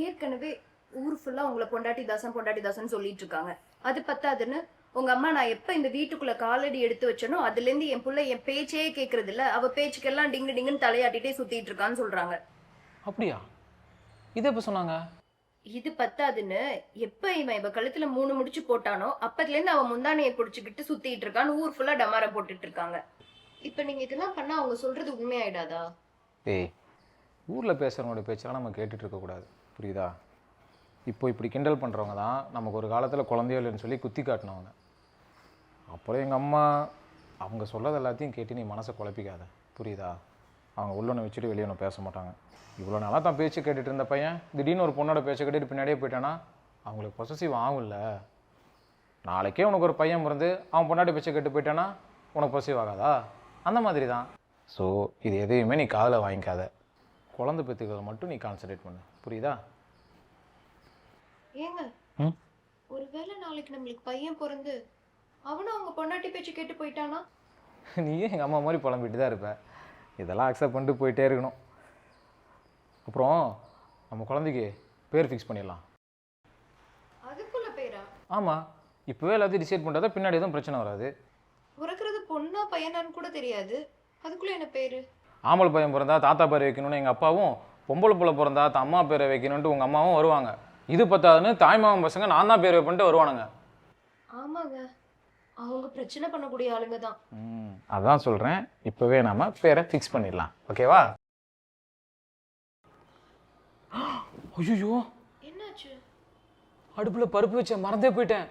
ஏற்கனவே ஊர் ஃபுல்லா உங்களை பொண்டாட்டி தாசன் சொல்லிட்டு இருக்காங்க. அது பத்தாதுன்னு உங்க அம்மா நான் எப்ப இந்த வீட்டுக்குள்ள காலடி எடுத்து வச்சனோ அதுல இருந்து என் புள்ள என் பேச்சே கேக்குறது இல்ல, அவ பேச்சுக்கெல்லாம் டிங்கு டிங்குன்னு தலையாட்டிட்டே சுத்திட்டு இருக்கான்னு சொல்றாங்க. அப்படியா? இதை எப்போ சொன்னாங்க? இது பத்தாதுன்னு எப்ப இவ கழுத்துல 3 முடிச்சு போட்டானோ அப்பத்துல இருந்து அவன் முந்தானையை புடிச்சுக்கிட்டு சுத்திட்டு இருக்கான்னு ஊர் ஃபுல்லா டமார போட்டுட்டு இருக்காங்க. இப்ப நீங்க இதெல்லாம் பண்ணா அவங்க சொல்றது உண்மையாயிடாதா? ஏய், ஊரில் பேசுகிறவங்களோட பேச்செல்லாம் நம்ம கேட்டுட்டு இருக்கக்கூடாது, புரியுதா? இப்போ இப்படி கிண்டல் பண்ணுறவங்க தான் நமக்கு ஒரு காலத்தில் குழந்தையோ இல்லைன்னு சொல்லி குத்தி காட்டினவங்க. அப்புறம் எங்கள் அம்மா அவங்க சொல்லது எல்லாத்தையும் கேட்டு நீ மனசை குழப்பிக்காத, புரியுதா? அவங்க உள்ளொன்று வச்சுட்டு வெளியே ஒன்று பேச மாட்டாங்க. இவ்வளோ நாளாக தான் பேச்சு கேட்டுட்டு இருந்த பையன் திடீர்னு ஒரு பொண்ணோட பேச்சை கேட்டுட்டு பின்னாடியே போயிட்டானா அவங்களுக்கு பொசசிவ் ஆகும்ல. நாளைக்கே உனக்கு ஒரு பையன் பிறந்து அவன் பொண்ணாடி பேச்சை கேட்டு போயிட்டானா உனக்கு பொசசிவ் ஆகாதா? அந்த மாதிரி தான். ஸோ இது எதையுமே நீ காதில் வாங்கிக்காத, குழந்தை பெற்றுக்கிறத மட்டும் நீ கான்சன்ட்ரேட் பண்ணு, புரியுதா? ஏங்க, ஒருவேளை நாளைக்கு நம்மளுக்கு பையன் பிறந்து அவனும் அவங்க பொண்டாட்டி பேச்சு கேட்டு போயிட்டானா? நீயே எங்கள் அம்மா மாதிரி புலம்பிட்டு தான் இருப்ப. இதெல்லாம் அக்செப்ட் பண்ணிட்டு போயிட்டே இருக்கணும். அப்புறம் நம்ம குழந்தைக்கு பேர் ஃபிக்ஸ் பண்ணிடலாம். அதுக்குள்ள பேரா? ஆமாம், இப்போவே எல்லாத்தையும் டிசைட் பண்ணுறதா பின்னாடி எதுவும் பிரச்சனை வராது. பிறக்கிறது பொண்ணா பையனான்னு கூட தெரியாது, அதுக்குள்ள என்ன பேரு? ஆம்பளை பையன் பிறந்தா தாத்தா பேரை வைக்கணும்னு எங்கள் அப்பாவும், பொம்பளை பிள்ளை பிறந்தா அம்மா பேரை வைக்கணுன்ட்டு உங்கள் அம்மாவும் வருவாங்க. இது பத்தாதுன்னு தாய்மாமன் பசங்க நான் தான் பேர் வைப்பேன்ட்டு வருவானுங்க. ஆமாங்க, அவங்க பிரச்சனை பண்ணக்கூடிய ஆளுங்க தான். அதான் சொல்கிறேன், இப்போவே நாம பேரை ஃபிக்ஸ் பண்ணிடலாம், ஓகேவா? ஐயோ, என்னாச்சு? அடுப்பில் பருப்பு வச்ச மறந்தே போயிட்டேன்.